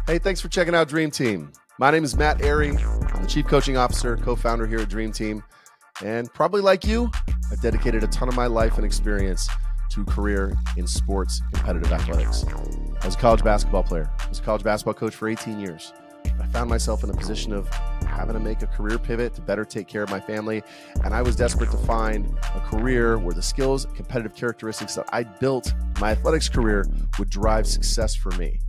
Hey, thanks for checking out Dream Team. My name is Matt Airy. I'm the Chief Coaching Officer, co-founder here at Dream Team. And probably like you, I've dedicated a ton of my life and experience to a career in sports competitive athletics. I was a college basketball player. I was a college basketball coach for 18 years. I found myself in a position of having to make a career pivot to better take care of my family. And I was desperate to find a career where the skills and competitive characteristics that I built my athletics career would drive success for me.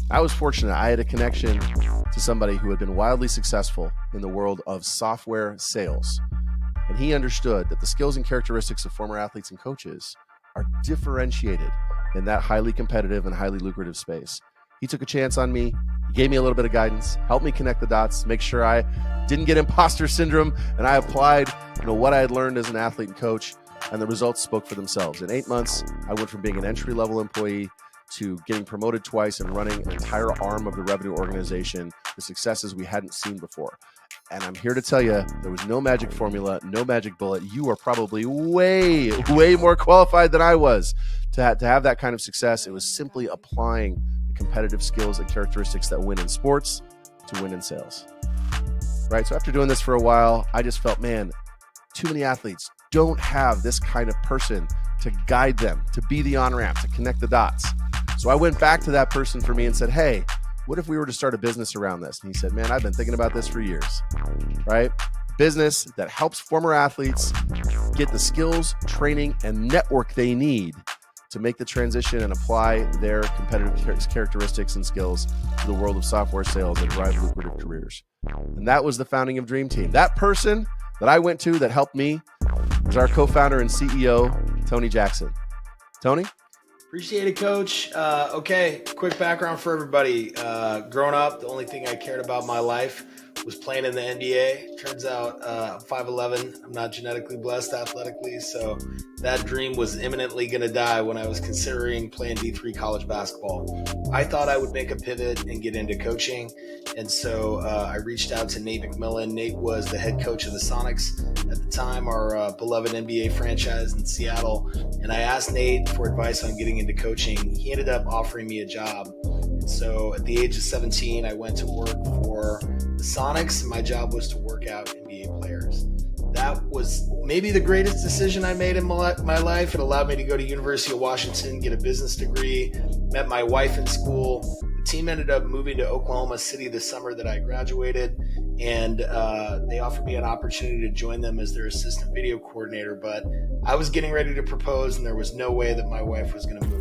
I was fortunate. I had a connection to somebody who had been wildly successful in the world of software sales. And he understood that the skills and characteristics of former athletes and coaches are differentiated in that highly competitive and highly lucrative space. He took a chance on me. He gave me a little bit of guidance, helped me connect the dots, make sure I didn't get imposter syndrome, and I applied what I had learned as an athlete and coach, and the results spoke for themselves. In 8 months, I went from being an entry-level employee to getting promoted twice and running an entire arm of the revenue organization with successes we hadn't seen before. And I'm here to tell you, there was no magic formula, no magic bullet. You are probably way, way more qualified than I was to have that kind of success. It was simply applying the competitive skills and characteristics that win in sports to win in sales. Right? So after doing this for a while, I just felt, man, too many athletes don't have this kind of person to guide them, to be the on-ramp, to connect the dots. So I went back to that person for me and said, hey, what if we were to start a business around this? And he said, man, I've been thinking about this for years, right? Business that helps former athletes get the skills, training, and network they need to make the transition and apply their competitive characteristics and skills to the world of software sales and drive lucrative careers. And that was the founding of Dream Team. That person that I went to that helped me is our co-founder and CEO, Tony Jackson. Tony? Appreciate it, Coach. Okay, quick background for everybody. Growing up, the only thing I cared about in my life was playing in the NBA. Turns out I'm 5'11". I'm not genetically blessed athletically, so that dream was imminently going to die when I was considering playing D3 college basketball. I thought I would make a pivot and get into coaching, and so I reached out to Nate McMillan. Nate was the head coach of the Sonics at the time, our beloved NBA franchise in Seattle, and I asked Nate for advice on getting into coaching. He ended up offering me a job. And so at the age of 17, I went to work for the Sonics, and my job was to work out NBA players. That was maybe the greatest decision I made in my life. It allowed me to go to University of Washington, get a business degree, met my wife in school. The team ended up moving to Oklahoma City the summer that I graduated, and they offered me an opportunity to join them as their assistant video coordinator. But I was getting ready to propose, and there was no way that my wife was going to move.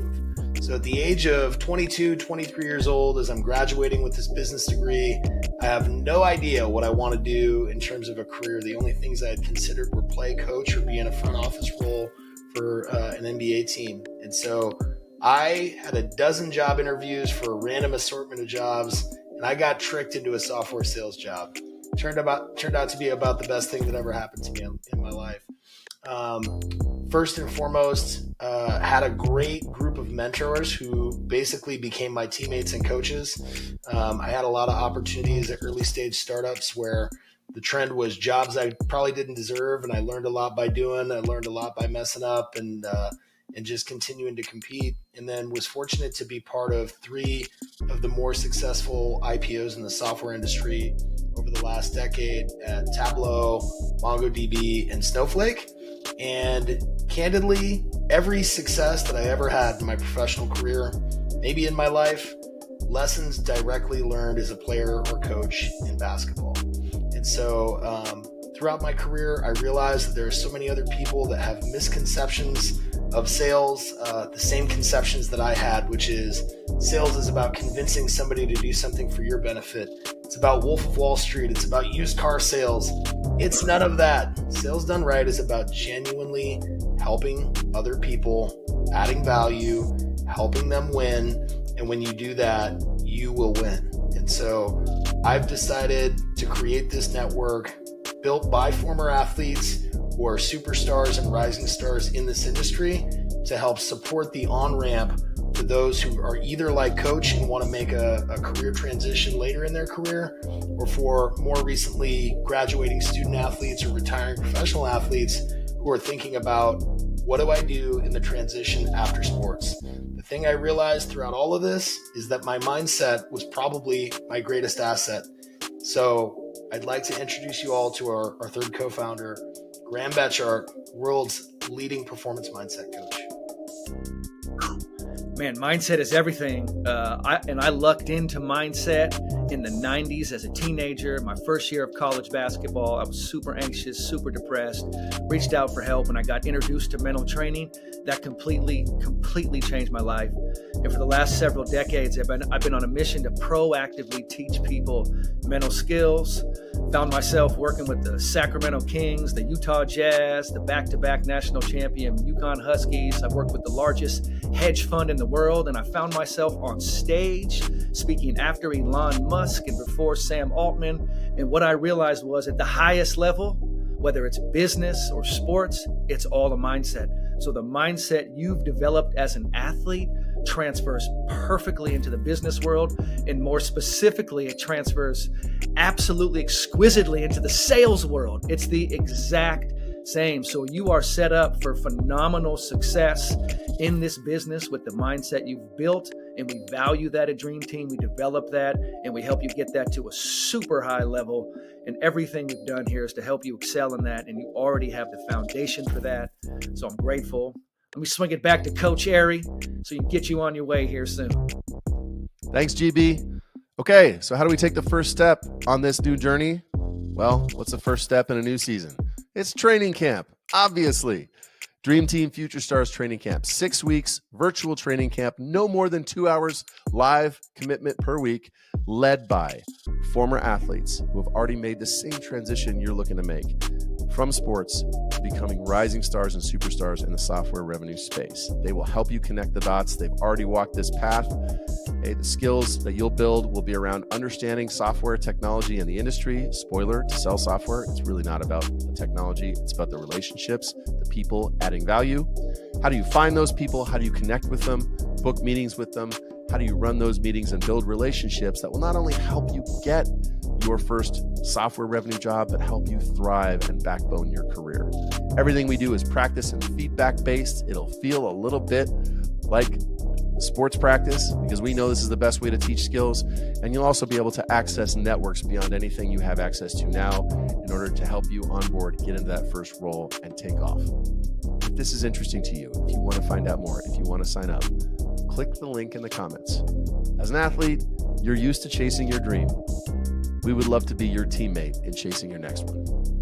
So at the age of 22, 23 years old, as I'm graduating with this business degree, I have no idea what I want to do in terms of a career. The only things I had considered were play coach or be in a front office role for an NBA team. And so I had a dozen job interviews for a random assortment of jobs, and I got tricked into a software sales job. Turned out to be about the best thing that ever happened to me in my life. First and foremost, had a great group of mentors who basically became my teammates and coaches. I had a lot of opportunities at early stage startups where the trend was jobs I probably didn't deserve, and I learned a lot by doing. I learned a lot by messing up and just continuing to compete. And then was fortunate to be part of 3 of the more successful IPOs in the software industry over the last decade at Tableau, MongoDB, and Snowflake. And candidly, every success that I ever had in my professional career, maybe in my life, lessons directly learned as a player or coach in basketball. And so throughout my career, I realized that there are so many other people that have misconceptions of sales, the same conceptions that I had, which is sales is about convincing somebody to do something for your benefit. It's about Wolf of Wall Street. It's about used car sales. It's none of that. Sales done right is about genuinely helping other people, adding value, helping them win. And when you do that, you will win. And so I've decided to create this network built by former athletes who are superstars and rising stars in this industry to help support the on-ramp for those who are either like Coach and want to make a career transition later in their career, or for more recently graduating student athletes or retiring professional athletes who are thinking about, what do I do in the transition after sports? The thing I realized throughout all of this is that my mindset was probably my greatest asset. So I'd like to introduce you all to our third co-founder, Graham Betchart, world's leading performance mindset coach. Man, mindset is everything. I lucked into mindset in the 90s as a teenager. My first year of college basketball, I was super anxious, super depressed, reached out for help, and I got introduced to mental training. That completely changed my life. And for the last several decades, I've been on a mission to proactively teach people mental skills. Found myself working with the Sacramento Kings, the Utah Jazz, the back-to-back national champion Yukon Huskies. I've worked with the largest hedge fund in the world, and I found myself on stage speaking after Elon Musk and before Sam Altman. And what I realized was, at the highest level, whether it's business or sports, it's all a mindset. So the mindset you've developed as an athlete transfers perfectly into the business world, and more specifically, it transfers absolutely exquisitely into the sales world. It's the exact same. So you are set up for phenomenal success in this business with the mindset you've built, and we value that at Dream Team. We develop that, and we help you get that to a super high level. And everything we've done here is to help you excel in that, and you already have the foundation for that. So I'm grateful. Let me swing it back to Coach Airy so he can get you on your way here soon. Thanks, GB. Okay, so how do we take the first step on this new journey? Well, what's the first step in a new season? It's training camp, obviously. Dream Team Future Stars Training Camp, 6 weeks, virtual training camp, no more than 2 hours live commitment per week, led by former athletes who have already made the same transition you're looking to make from sports to becoming rising stars and superstars in the software revenue space. They will help you connect the dots. They've already walked this path. Hey, the skills that you'll build will be around understanding software technology in the industry. Spoiler, to sell software, it's really not about the technology. It's about the relationships, the people adding value. How do you find those people? How do you connect with them? Book meetings with them? How do you run those meetings and build relationships that will not only help you get your first software revenue job, but help you thrive and backbone your career? Everything we do is practice and feedback based. It'll feel a little bit like sports practice because we know this is the best way to teach skills. And you'll also be able to access networks beyond anything you have access to now in order to help you onboard, get into that first role, and take off. If this is interesting to you, if you want to find out more, if you want to sign up, click the link in the comments. As an athlete, you're used to chasing your dream. We would love to be your teammate in chasing your next one.